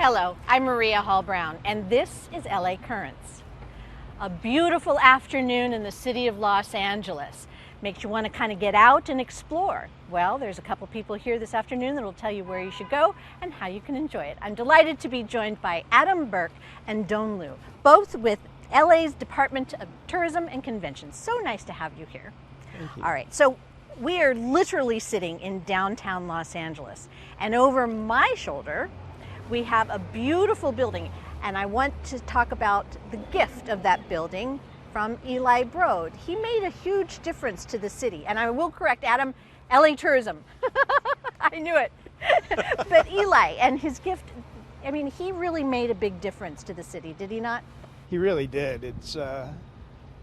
Hello, I'm Maria Hall Brown, and this is LA Currents. A beautiful afternoon in the city of Los Angeles. Makes you want to kind of get out and explore. Well, there's a couple people here this afternoon that will tell you where you should go and how you can enjoy it. I'm delighted to be joined by Adam Burke and Doane, both with LA's Department of Tourism and Conventions. So nice to have you here. Thank you. All right, so we are literally sitting in downtown Los Angeles, and over my shoulder we have a beautiful building, and I want to talk about the gift of that building from Eli Raain. He made a huge difference to the city, and I will correct Adam, LA Tourism. I knew it. But Eli and his gift, I mean, he really made a big difference to the city, did he not? He really did. It's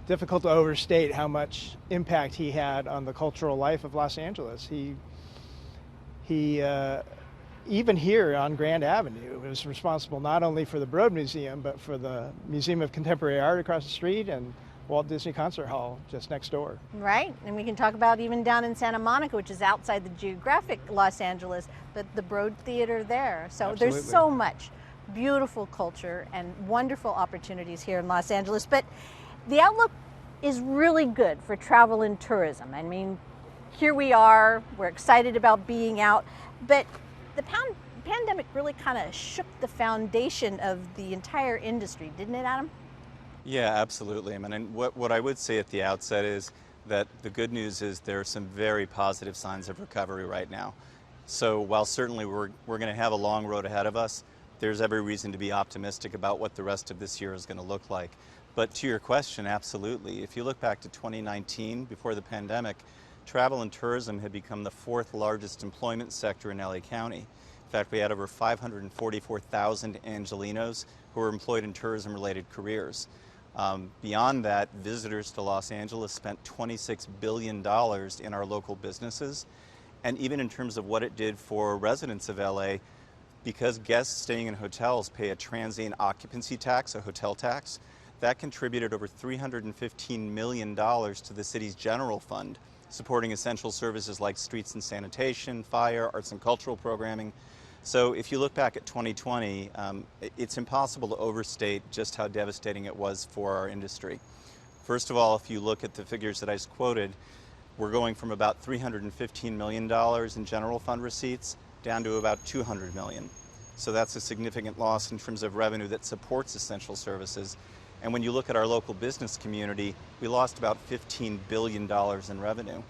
difficult to overstate how much impact he had on the cultural life of Los Angeles. He even here on Grand Avenue, was responsible not only for the Broad Museum, but for the Museum of Contemporary Art across the street and Walt Disney Concert Hall just next door. Right, and we can talk about even down in Santa Monica, which is outside the geographic Los Angeles, but the Broad Theater there. So Absolutely. There's so much beautiful culture and wonderful opportunities here in Los Angeles. But the outlook is really good for travel and tourism. I mean, here we are, we're excited about being out, but the pandemic really kind of shook the foundation of the entire industry, didn't it, Adam? Yeah, absolutely. I mean, and what I would say at the outset is that the good news is there are some very positive signs of recovery right now. So while certainly we're going to have a long road ahead of us, there's every reason to be optimistic about what the rest of this year is going to look like. But to your question, absolutely. If you look back to 2019, before the pandemic, travel and tourism had become the fourth largest employment sector in LA County. In fact, we had over 544,000 Angelenos who were employed in tourism-related careers. Beyond that, visitors to Los Angeles spent $26 billion in our local businesses. And even in terms of what it did for residents of LA, because guests staying in hotels pay a transient occupancy tax, a hotel tax, that contributed over $315 million to the city's general fund, supporting essential services like streets and sanitation, fire, arts and cultural programming. So if you look back at 2020, it's impossible to overstate just how devastating it was for our industry. First of all, if you look at the figures that I just quoted, we're going from about $315 million in general fund receipts down to about $200 million. So that's a significant loss in terms of revenue that supports essential services. And when you look at our local business community, we lost about $15 billion in revenue.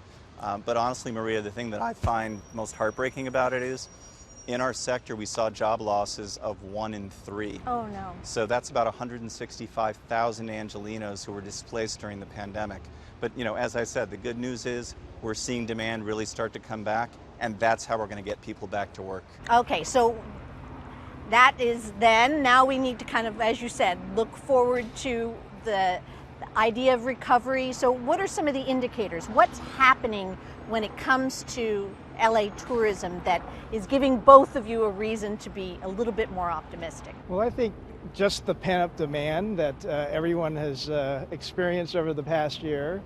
But honestly, Maria, the thing that I find most heartbreaking about it is, in our sector, we saw job losses of 1 in 3. Oh, no. So that's about 165,000 Angelenos who were displaced during the pandemic. But, you know, as I said, the good news is we're seeing demand really start to come back, and that's how we're going to get people back to work. Okay, so that is then, now we need to kind of, as you said, look forward to the idea of recovery. So what are some of the indicators? What's happening when it comes to LA tourism that is giving both of you a reason to be a little bit more optimistic? Well, I think just the pent-up demand that everyone has experienced over the past year.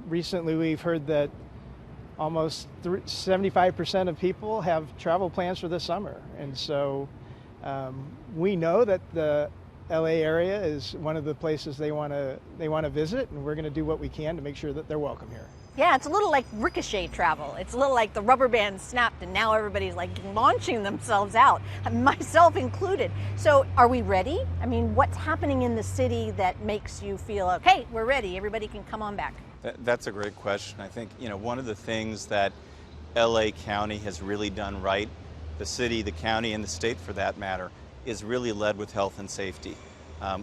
Recently, we've heard that almost 75% of people have travel plans for this summer. And so we know that the LA area is one of the places they want to visit, and we're going to do what we can to make sure that they're welcome here. Yeah, it's a little like ricochet travel. It's a little like the rubber band snapped and now everybody's like launching themselves out, myself included. So are we ready? I mean, what's happening in the city that makes you feel, okay, we're ready, everybody can come on back? That's a great question. I think, you know, one of the things that LA County has really done right, the city, the county, and the state for that matter, is really led with health and safety.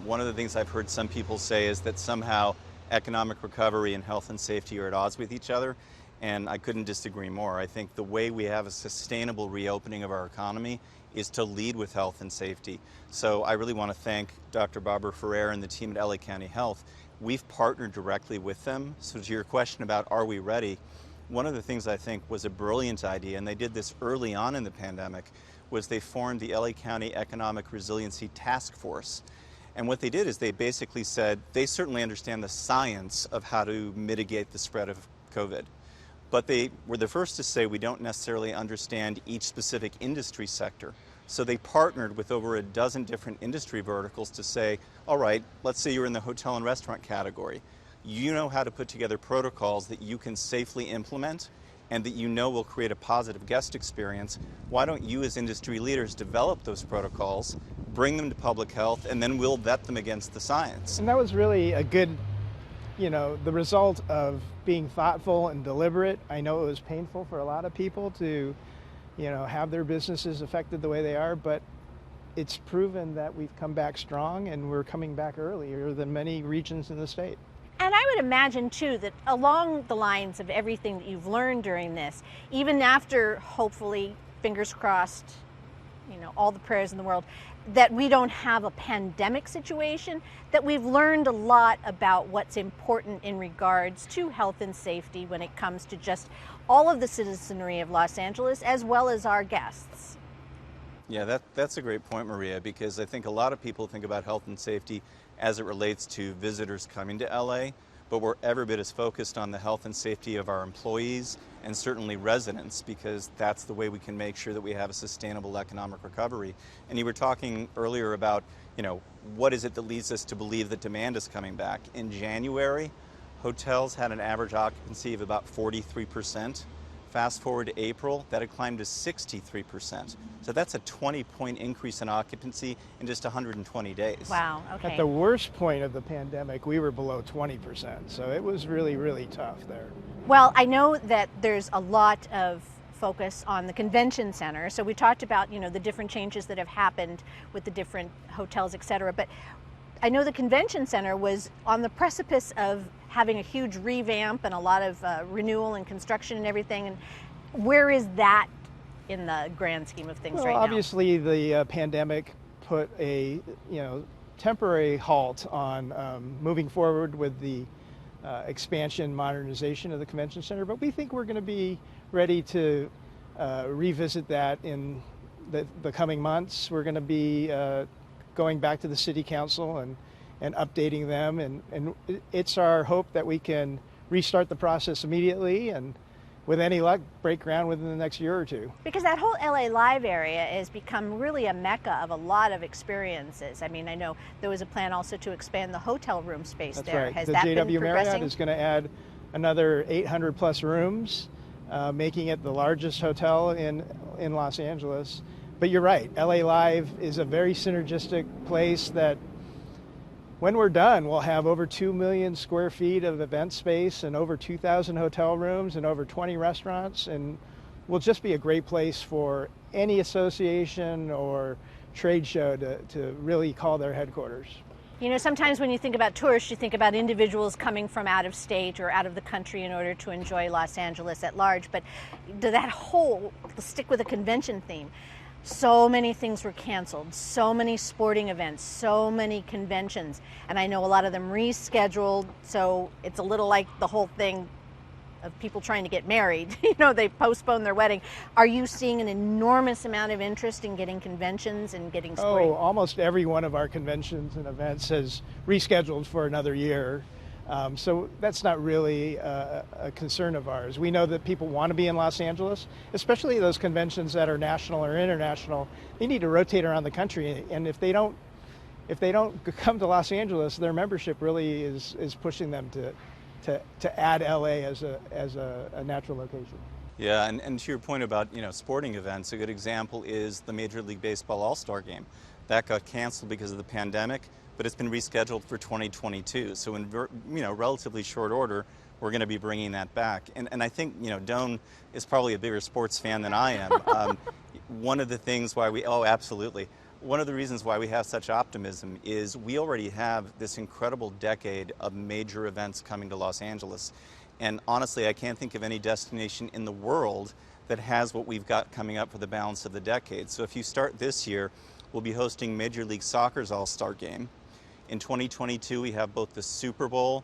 One of the things I've heard some people say is that somehow economic recovery and health and safety are at odds with each other, and I couldn't disagree more. I think the way we have a sustainable reopening of our economy is to lead with health and safety. So I really want to thank Dr. Barbara Ferrer and the team at LA County Health. We've partnered directly with them. So to your question about are we ready, one of the things I think was a brilliant idea, and they did this early on in the pandemic, was they formed the LA County Economic Resiliency Task Force. And what they did is they basically said they certainly understand the science of how to mitigate the spread of COVID. But they were the first to say we don't necessarily understand each specific industry sector. So they partnered with over a dozen different industry verticals to say, all right, let's say you're in the hotel and restaurant category. You know how to put together protocols that you can safely implement and that you know will create a positive guest experience. Why don't you as industry leaders develop those protocols, bring them to public health, and then we'll vet them against the science. And that was really a good, the result of being thoughtful and deliberate. I know it was painful for a lot of people to, have their businesses affected the way they are, but it's proven that we've come back strong and we're coming back earlier than many regions in the state. And I would imagine, too, that along the lines of everything that you've learned during this, even after, hopefully, fingers crossed, all the prayers in the world, that we don't have a pandemic situation, that we've learned a lot about what's important in regards to health and safety when it comes to just all of the citizenry of Los Angeles, as well as our guests. Yeah, that's a great point, Maria, because I think a lot of people think about health and safety as it relates to visitors coming to LA, but we're every bit as focused on the health and safety of our employees and certainly residents, because that's the way we can make sure that we have a sustainable economic recovery. And you were talking earlier about, what is it that leads us to believe that demand is coming back? In January, hotels had an average occupancy of about 43%. Fast forward to April, that had climbed to 63%. So that's a 20-point increase in occupancy in just 120 days. Wow, okay. At the worst point of the pandemic, we were below 20%. So it was really, really tough there. Well, I know that there's a lot of focus on the convention center. So we talked about, the different changes that have happened with the different hotels, et cetera. But I know the convention center was on the precipice of having a huge revamp and a lot of renewal and construction and everything. And where is that in the grand scheme of things right now? Obviously, the pandemic put a temporary halt on moving forward with the expansion, modernization of the convention center. But we think we're going to be ready to revisit that in the coming months. We're going to be going back to the city council and updating them, and it's our hope that we can restart the process immediately and, with any luck, break ground within the next year or two. Because that whole LA Live area has become really a mecca of a lot of experiences. I mean, I know there was a plan also to expand the hotel room space. That's there. right. Has the that JW been progressing? Marriott is going to add another 800 plus rooms, making it the largest hotel in Los Angeles. But you're right, LA Live is a very synergistic place that, when we're done, we'll have over 2 million square feet of event space and over 2,000 hotel rooms and over 20 restaurants, and will just be a great place for any association or trade show to really call their headquarters. Sometimes when you think about tourists, you think about individuals coming from out of state or out of the country in order to enjoy Los Angeles at large, but that whole, stick with a convention theme, so many things were canceled, so many sporting events, so many conventions, and I know a lot of them rescheduled, so it's a little like the whole thing of people trying to get married. They postpone their wedding. Are you seeing an enormous amount of interest in getting conventions and getting sporting? Oh, almost every one of our conventions and events has rescheduled for another year. So that's not really a concern of ours. We know that people want to be in Los Angeles, especially those conventions that are national or international. They need to rotate around the country, and if they don't come to Los Angeles, their membership really is pushing them to add LA as a natural location. Yeah, and to your point about sporting events, a good example is the Major League Baseball All-Star Game. That got canceled because of the pandemic, but it's been rescheduled for 2022. So in relatively short order, we're going to be bringing that back. And I think Doane is probably a bigger sports fan than I am. One of the things why one of the reasons why we have such optimism is we already have this incredible decade of major events coming to Los Angeles. And honestly, I can't think of any destination in the world that has what we've got coming up for the balance of the decade. So if you start this year, we'll be hosting Major League Soccer's All-Star Game. In 2022, we have both the Super Bowl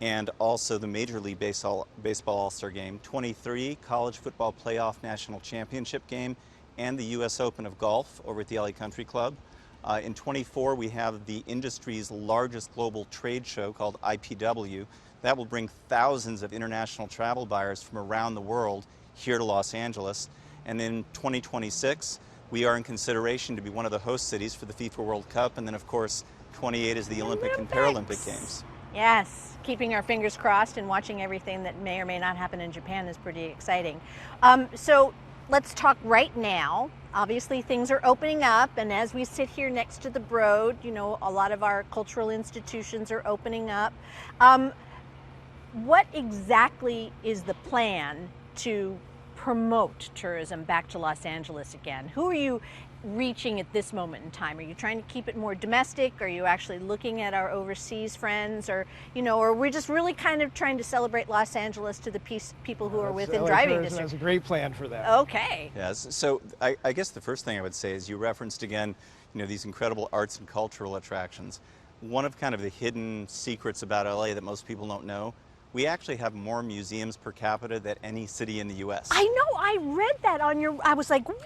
and also the Major League Baseball All-Star Game. 23, College Football Playoff National Championship Game, and the U.S. Open of Golf over at the LA Country Club. In 24, we have the industry's largest global trade show called IPW. That will bring thousands of international travel buyers from around the world here to Los Angeles. And in 2026, we are in consideration to be one of the host cities for the FIFA World Cup, and then of course 28 is the Olympic and Paralympic Games. Yes, keeping our fingers crossed and watching everything that may or may not happen in Japan is pretty exciting. So let's talk right now. Obviously things are opening up, and as we sit here next to the Broad, you know, a lot of our cultural institutions are opening up. What exactly is the plan to promote tourism back to Los Angeles again? Who are you reaching at this moment in time? Are you trying to keep it more domestic? Are you actually looking at our overseas friends, or, you know, or we're just really kind of trying to celebrate Los Angeles to the people who are within driving distance? That's a great plan for that. Okay. Yes. So I guess the first thing I would say is you referenced again, you know, these incredible arts and cultural attractions. One of kind of the hidden secrets about LA that most people don't know, we actually have more museums per capita than any city in the U.S. I know, I read that on your, I was like, what?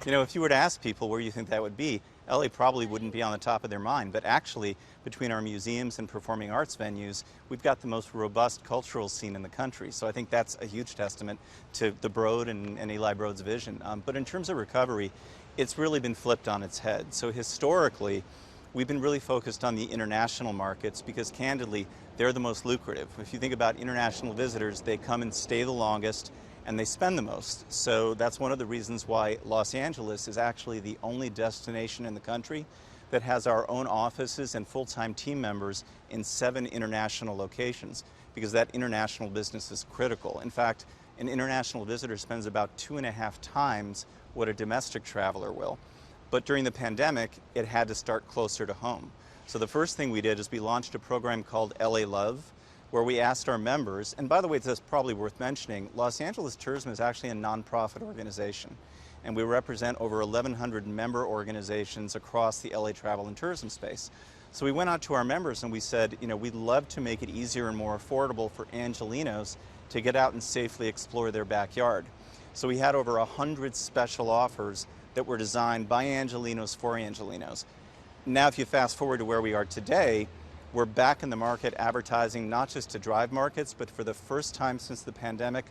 You know, if you were to ask people where you think that would be, LA probably wouldn't be on the top of their mind. But actually, between our museums and performing arts venues, we've got the most robust cultural scene in the country. So I think that's a huge testament to the Broad and Eli Broad's vision. But in terms of recovery, it's really been flipped on its head. So historically, we've been really focused on the international markets because, candidly, they're the most lucrative. If you think about international visitors, they come and stay the longest, and they spend the most. So that's one of the reasons why Los Angeles is actually the only destination in the country that has our own offices and full-time team members in 7 international locations, because that international business is critical. In fact, an international visitor spends about 2.5 times what a domestic traveler will. But during the pandemic, it had to start closer to home. So the first thing we did is we launched a program called LA Love, where we asked our members, and by the way, it's probably worth mentioning, Los Angeles Tourism is actually a nonprofit organization, and we represent over 1,100 member organizations across the LA travel and tourism space. So we went out to our members and we said, you know, we'd love to make it easier and more affordable for Angelinos to get out and safely explore their backyard. So we had over 100 special offers that were designed by Angelinos for Angelinos. Now, if you fast forward to where we are today, we're back in the market advertising not just to drive markets, but for the first time since the pandemic,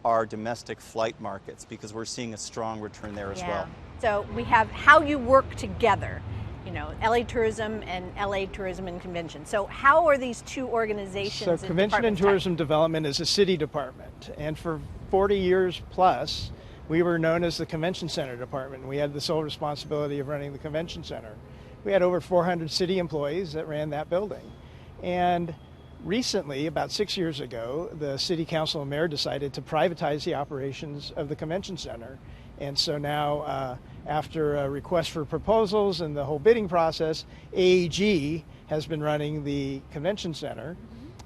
our domestic flight markets, because we're seeing a strong return there as well. So we have how you work together, you know, LA Tourism and LA Tourism and Convention. So how are these two organizations? So Convention and Tourism Development is a city department, and for 40 years plus, we were known as the Convention Center Department. We had the sole responsibility of running the Convention Center. We had over 400 city employees that ran that building. And recently, about 6 years ago, the City Council and Mayor decided to privatize the operations of the Convention Center. And so now, after a request for proposals and the whole bidding process, AEG has been running the Convention Center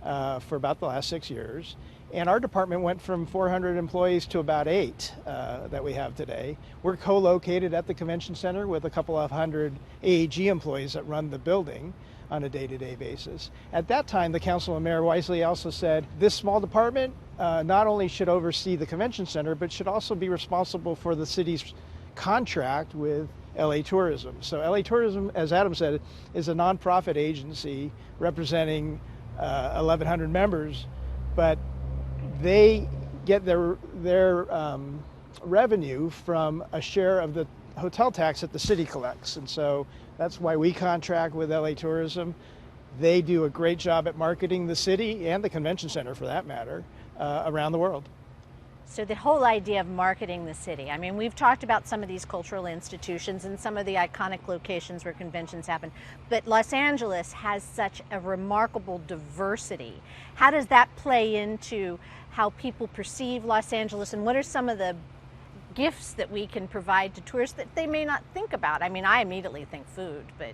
for about the last 6 years. And our department went from 400 employees to about 8 that we have today. We're co-located at the Convention Center with a couple of hundred AEG employees that run the building on a day-to-day basis. At that time, the Council and Mayor wisely also said, this small department not only should oversee the Convention Center, but should also be responsible for the city's contract with LA Tourism. So LA Tourism, as Adam said, is a nonprofit agency representing 1,100 members, but they get their revenue from a share of the hotel tax that the city collects. And so that's why we contract with LA Tourism. They do a great job at marketing the city and the Convention Center, for that matter, around the world. So the whole idea of marketing the city, I mean, we've talked about some of these cultural institutions and some of the iconic locations where conventions happen, but Los Angeles has such a remarkable diversity. How does that play into how people perceive Los Angeles, and what are some of the gifts that we can provide to tourists that they may not think about? I mean, I immediately think food, but...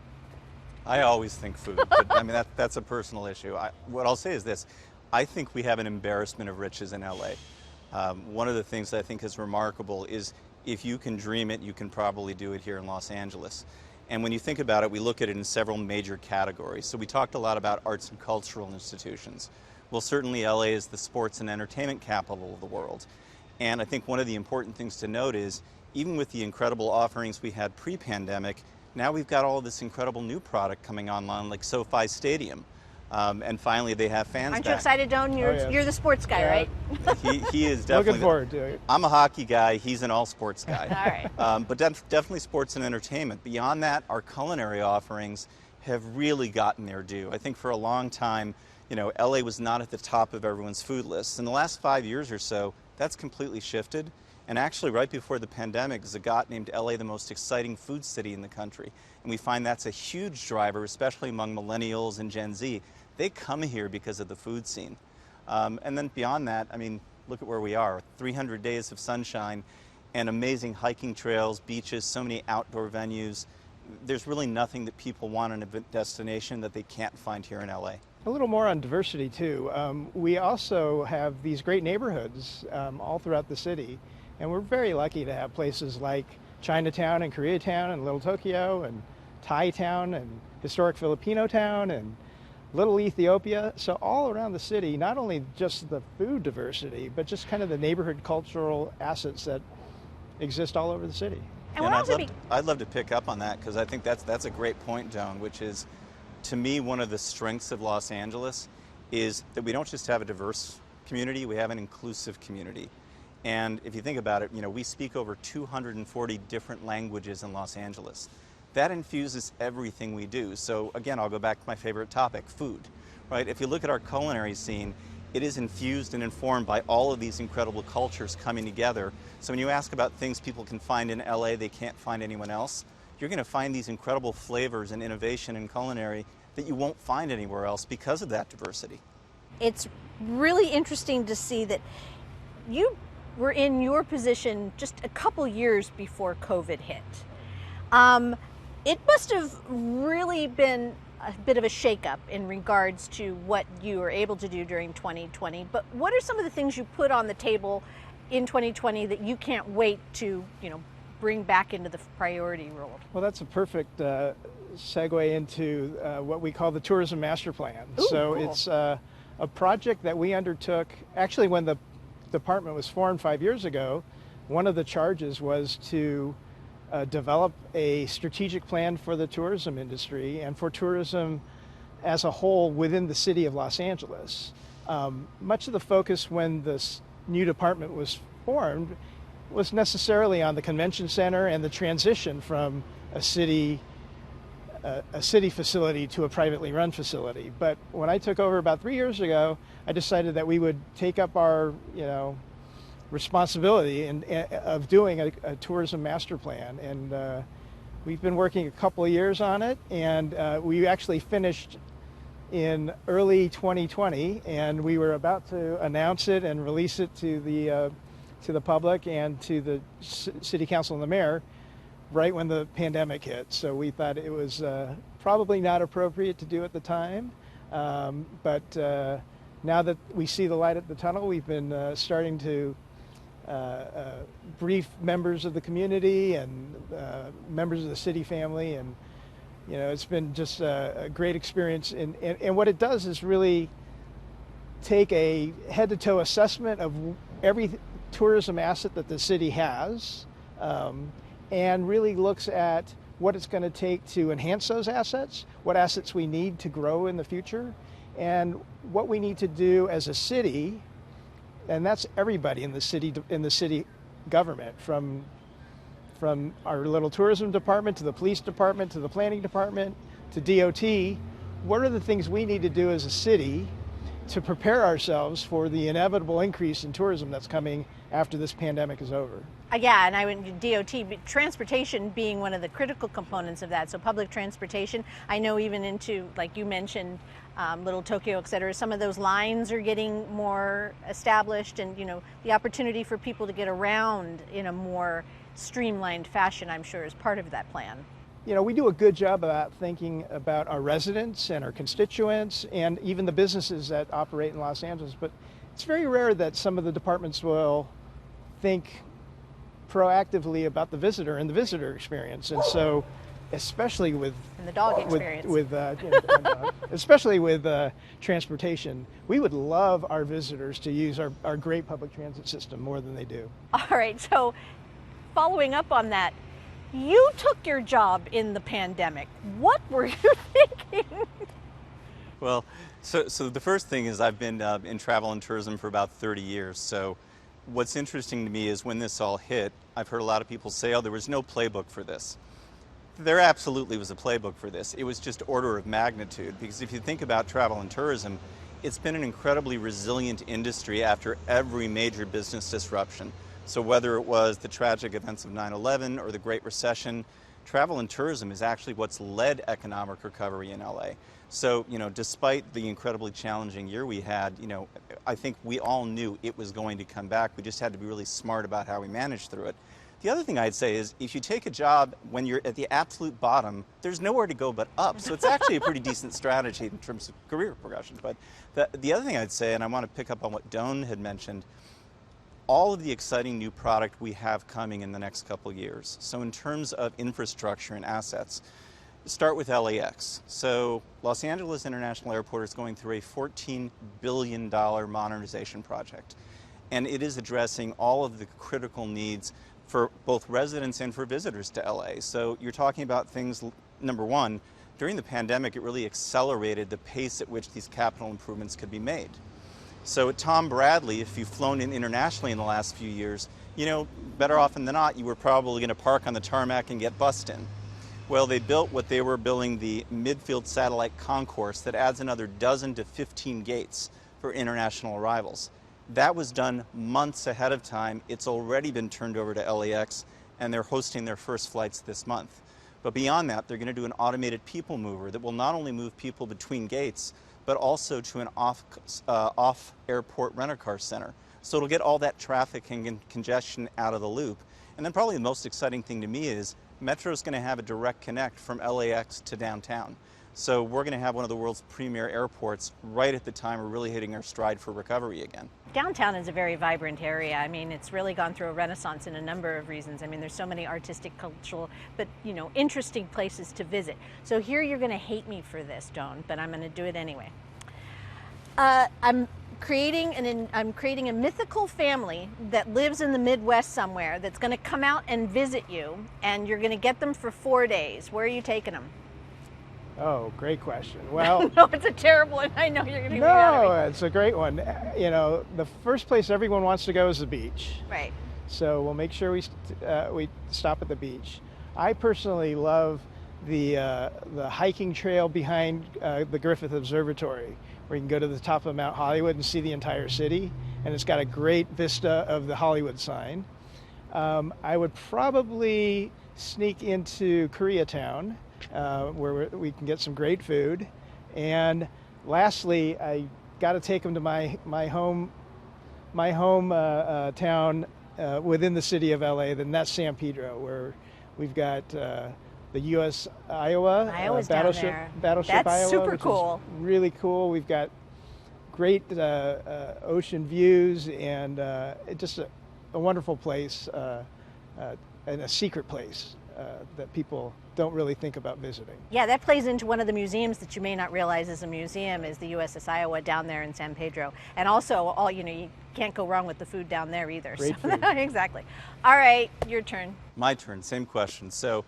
I always think food, but I mean, that's a personal issue. What I'll say is this, I think we have an embarrassment of riches in LA. One of the things that I think is remarkable is if you can dream it, you can probably do it here in Los Angeles. And when you think about it, we look at it in several major categories. So we talked a lot about arts and cultural institutions. Well, certainly LA is the sports and entertainment capital of the world. And I think one of the important things to note is, even with the incredible offerings we had pre-pandemic, now we've got all of this incredible new product coming online, like SoFi Stadium. And finally, they have fans Aren't back. you excited, Doane? You're the sports guy, right? He is definitely. Looking forward to it. I'm a hockey guy. He's an all-sports guy. All right. But definitely sports and entertainment. Beyond that, our culinary offerings have really gotten their due. I think for a long time, LA was not at the top of everyone's food lists. In the last 5 years or so, that's completely shifted. And actually, right before the pandemic, Zagat named LA the most exciting food city in the country. And we find that's a huge driver, especially among millennials and Gen Z. They come here because of the food scene. And then beyond that, I mean, look at where we are. 300 days of sunshine and amazing hiking trails, beaches, so many outdoor venues. There's really nothing that people want in a destination that they can't find here in LA. A little more on diversity too. We also have these great neighborhoods all throughout the city, and we're very lucky to have places like Chinatown and Koreatown and Little Tokyo and Thai Town and historic Filipino Town and Little Ethiopia. So all around the city, not only just the food diversity, but just kind of the neighborhood cultural assets that exist all over the city. And I'd love to pick up on that, because I think that's a great point, Doane, which is, to me, one of the strengths of Los Angeles is that we don't just have a diverse community, we have an inclusive community. And if you think about it, we speak over 240 different languages in Los Angeles. That infuses everything we do. So again, I'll go back to my favorite topic, food, right? If you look at our culinary scene, it is infused and informed by all of these incredible cultures coming together. So when you ask about things people can find in LA they can't find anywhere else, you're going to find these incredible flavors and innovation in culinary that you won't find anywhere else because of that diversity. It's really interesting to see that you were in your position just a couple years before COVID hit. It must have really been a bit of a shakeup in regards to what you were able to do during 2020. But what are some of the things you put on the table in 2020 that you can't wait to, bring back into the priority role? Well, that's a perfect segue into what we call the Tourism Master Plan. Ooh, so cool. it's a project that we undertook, actually when the department was formed 5 years ago. One of the charges was to develop a strategic plan for the tourism industry and for tourism as a whole within the city of Los Angeles. Much of the focus when this new department was formed was necessarily on the convention center and the transition from a city facility to a privately run facility. But when I took over about 3 years ago, I decided that we would take up our responsibility of doing a tourism master plan, and we've been working a couple of years on it, and we actually finished in early 2020, and we were about to announce it and release it to the public and to the city council and the mayor right when the pandemic hit. So we thought it was probably not appropriate to do at the time, but now that we see the light at the tunnel, we've been starting to brief members of the community and members of the city family, and it's been just a great experience. And what it does is really take a head-to-toe assessment of every tourism asset that the city has, and really looks at what it's going to take to enhance those assets, what assets we need to grow in the future, and what we need to do as a city. And that's everybody in the city government, from our little tourism department to the police department to the planning department to DOT. What are the things we need to do as a city to prepare ourselves for the inevitable increase in tourism that's coming after this pandemic is over? Yeah, and I went DOT, transportation being one of the critical components of that. So public transportation, I know even into, like you mentioned, Little Tokyo, et cetera, some of those lines are getting more established, and the opportunity for people to get around in a more streamlined fashion, I'm sure, is part of that plan. We do a good job about thinking about our residents and our constituents and even the businesses that operate in Los Angeles, but it's very rare that some of the departments will think proactively about the visitor and the visitor experience. And so, especially with and the dog experience, especially with transportation, we would love our visitors to use our great public transit system more than they do. All right, so following up on that, you took your job in the pandemic. What were you thinking? Well, so the first thing is I've been in travel and tourism for about 30 years. So what's interesting to me is when this all hit, I've heard a lot of people say, oh, there was no playbook for this. There absolutely was a playbook for this. It was just order of magnitude, because if you think about travel and tourism, it's been an incredibly resilient industry after every major business disruption. So whether it was the tragic events of 9/11 or the Great Recession, travel and tourism is actually what's led economic recovery in LA. So, despite the incredibly challenging year we had, I think we all knew it was going to come back. We just had to be really smart about how we managed through it. The other thing I'd say is if you take a job when you're at the absolute bottom, there's nowhere to go but up. So it's actually a pretty decent strategy in terms of career progression. But the other thing I'd say, and I want to pick up on what Doane had mentioned, all of the exciting new product we have coming in the next couple of years. So in terms of infrastructure and assets, start with LAX. So Los Angeles International Airport is going through a $14 billion modernization project. And it is addressing all of the critical needs for both residents and for visitors to LA. So you're talking about things, number one, during the pandemic, it really accelerated the pace at which these capital improvements could be made. So at Tom Bradley, if you've flown in internationally in the last few years, better often than not, you were probably going to park on the tarmac and get bussed in. Well, they built what they were billing the midfield satellite concourse that adds another 12 to 15 gates for international arrivals. That was done months ahead of time. It's already been turned over to LAX, and they're hosting their first flights this month. But beyond that, they're going to do an automated people mover that will not only move people between gates, but also to an off-airport rent-a-car center. So it'll get all that traffic and congestion out of the loop. And then probably the most exciting thing to me is Metro's going to have a direct connect from LAX to downtown. So we're going to have one of the world's premier airports right at the time we're really hitting our stride for recovery again. Downtown is a very vibrant area. I mean, it's really gone through a renaissance in a number of reasons. I mean, there's so many artistic, cultural, but interesting places to visit. So here you're going to hate me for this, Doane, but I'm going to do it anyway. I'm creating a mythical family that lives in the Midwest somewhere that's going to come out and visit you, and you're going to get them for 4 days. Where are you taking them? Oh, great question. Well, no, it's a terrible one. I know you're going to be mad at me. No, it's a great one. The first place everyone wants to go is the beach. Right. So we'll make sure we stop at the beach. I personally love the hiking trail behind the Griffith Observatory, where you can go to the top of Mount Hollywood and see the entire city, and it's got a great vista of the Hollywood sign. I would probably sneak into Koreatown, where we can get some great food. And lastly, I got to take them to my home town within the city of LA. Then that's San Pedro, where we've got the U.S. Iowa battleship That's Iowa, super which cool. is really cool. We've got great ocean views, and just a wonderful place and a secret place that people don't really think about visiting. Yeah, that plays into one of the museums that you may not realize is a museum, is the USS Iowa down there in San Pedro. And also, you can't go wrong with the food down there either. Great food. Exactly. All right, your turn. My turn, same question. So,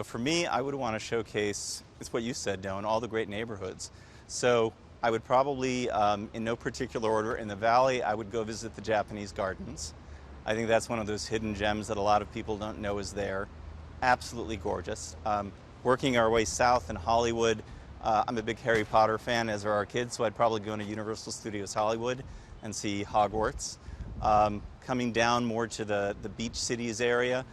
for me, I would want to showcase, it's what you said, Doane, all the great neighborhoods. So I would probably, in no particular order, in the Valley, I would go visit the Japanese gardens. I think that's one of those hidden gems that a lot of people don't know is there. Absolutely gorgeous. Working our way south in Hollywood, I'm a big Harry Potter fan, as are our kids, so I'd probably go into Universal Studios Hollywood and see Hogwarts. Coming down more to the beach cities area,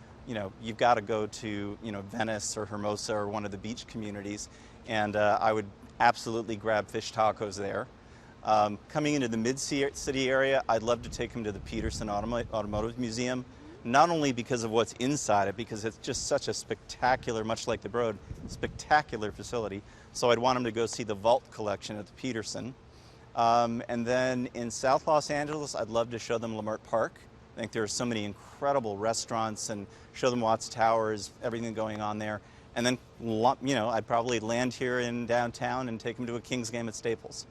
you've got to go to Venice or Hermosa or one of the beach communities, and I would absolutely grab fish tacos there. Coming into the mid-city area, I'd love to take them to the Peterson Automotive Museum, not only because of what's inside it, because it's just such a spectacular, much like the Broad, spectacular facility. So I'd want them to go see the Vault collection at the Peterson. And then in South Los Angeles, I'd love to show them Leimert Park. I think there are so many incredible restaurants, and show them Watts Towers, everything going on there. And then, I'd probably land here in downtown and take them to a Kings game at Staples.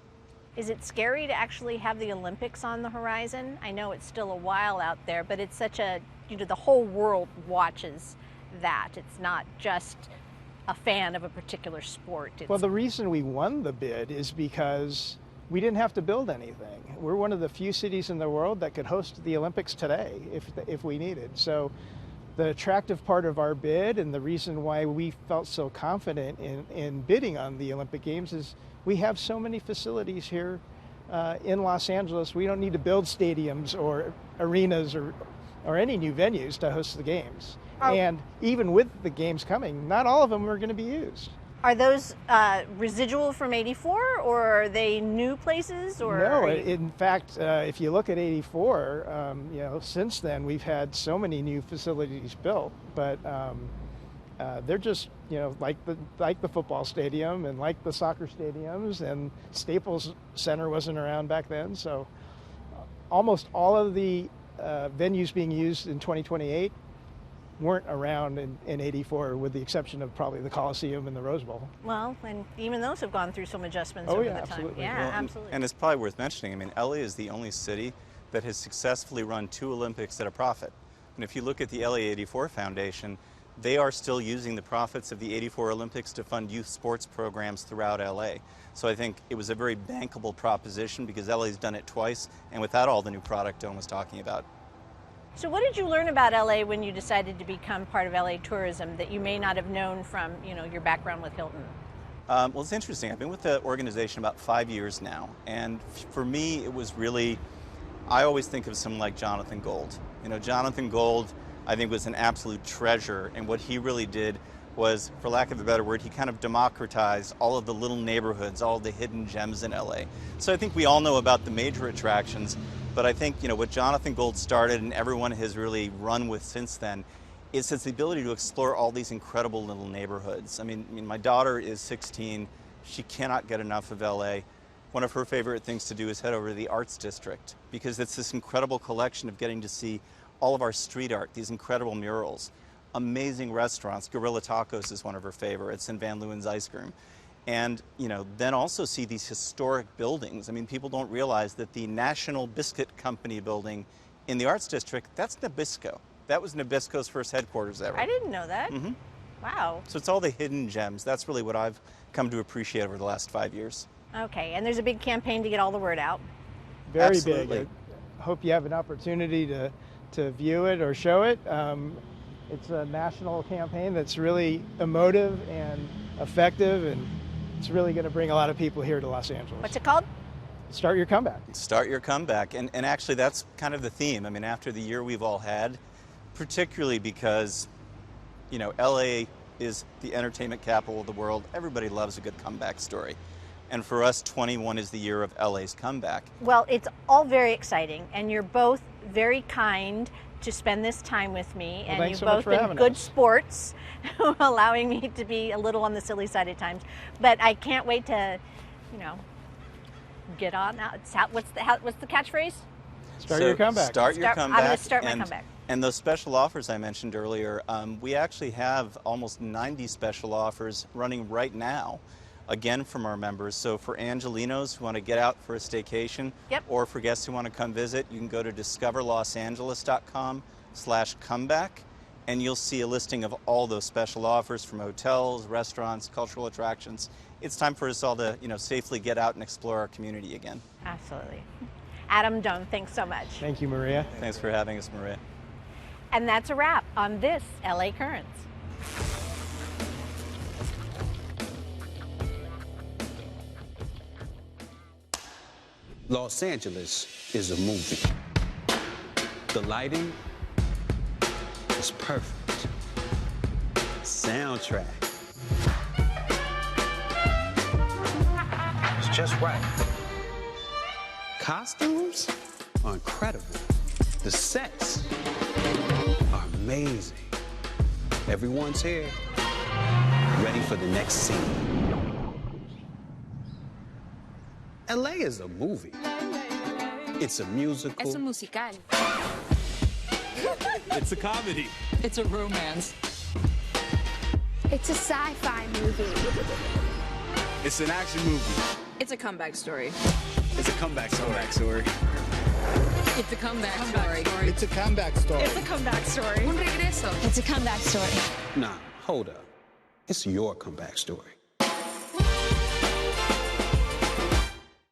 Is it scary to actually have the Olympics on the horizon? I know it's still a while out there, but it's such a, the whole world watches that. It's not just a fan of a particular sport. Well, the reason we won the bid is because we didn't have to build anything. We're one of the few cities in the world that could host the Olympics today if we needed. So the attractive part of our bid and the reason why we felt so confident in bidding on the Olympic Games is we have so many facilities here in Los Angeles. We don't need to build stadiums or arenas or any new venues to host the games. Oh. And even with the games coming, not all of them are going to be used. Are those residual from '84, or are they new places? Or no, in fact, if you look at '84, since then we've had so many new facilities built, but they're just like the football stadium and like the soccer stadiums, and Staples Center wasn't around back then, so almost all of the venues being used in 2028 weren't around in '84, with the exception of probably the Coliseum and the Rose Bowl. Well, and even those have gone through some adjustments over the time. Absolutely. Yeah, well, absolutely. And it's probably worth mentioning, I mean, LA is the only city that has successfully run 2 Olympics at a profit. And if you look at the LA '84 Foundation, they are still using the profits of the '84 Olympics to fund youth sports programs throughout LA. So I think it was a very bankable proposition because LA's done it twice, and without all the new product Doane was talking about. So what did you learn about LA when you decided to become part of LA tourism that you may not have known from, your background with Hilton? Well, it's interesting. I've been with the organization about 5 years now, and for me, it was really, I always think of someone like Jonathan Gold. Jonathan Gold, I think, was an absolute treasure, and what he really did was, for lack of a better word, he kind of democratized all of the little neighborhoods, all of the hidden gems in LA. So I think we all know about the major attractions, but I think, what Jonathan Gold started and everyone has really run with since then is the ability to explore all these incredible little neighborhoods. I mean, my daughter is 16. She cannot get enough of LA. One of her favorite things to do is head over to the Arts District because it's this incredible collection of getting to see all of our street art, these incredible murals, amazing restaurants. Gorilla Tacos is one of her favorites, and Van Leeuwen's Ice Cream. And, then also see these historic buildings. I mean, people don't realize that the National Biscuit Company building in the Arts District, that's Nabisco. That was Nabisco's first headquarters ever. I didn't know that. Mm-hmm. Wow. So it's all the hidden gems. That's really what I've come to appreciate over the last 5 years. Okay, and there's a big campaign to get all the word out. Very Absolutely. big. I hope you have an opportunity to view it or show it. It's a national campaign that's really emotive and effective, and it's really going to bring a lot of people here to Los Angeles. What's it called? Start Your Comeback. Start Your Comeback. And actually, that's kind of the theme. I mean, after the year we've all had, particularly because, LA is the entertainment capital of the world. Everybody loves a good comeback story. And for us, 21 is the year of LA's comeback. Well, it's all very exciting, and you're both very kind to spend this time with me, and you've both been good sports, allowing me to be a little on the silly side at times. But I can't wait to, get on. What's the catchphrase? Start your comeback. Start your comeback. I'm going to start my comeback. And those special offers I mentioned earlier, we actually have almost 90 special offers running right now, again from our members. So for Angelinos who want to get out for a staycation, yep, or for guests who want to come visit, you can go to discoverlosangeles.com/comeback, and you'll see a listing of all those special offers from hotels, restaurants, cultural attractions. It's time for us all to, safely get out and explore our community again. Absolutely. Adam Doane, thanks so much. Thank you, Maria. Thanks for having us, Maria. And that's a wrap on this LA Currents. Los Angeles is a movie. The lighting is perfect. Soundtrack. It's just right. Costumes are incredible. The sets are amazing. Everyone's here, ready for the next scene. LA is a movie. It's a musical. Es un musical. It's a comedy. It's a romance. It's a sci-fi movie. It's an action movie. It's a comeback story. It's a comeback story. It's a comeback story. It's a comeback story. It's a comeback story. Un regreso. It's a comeback story. Nah, hold up. It's your comeback story.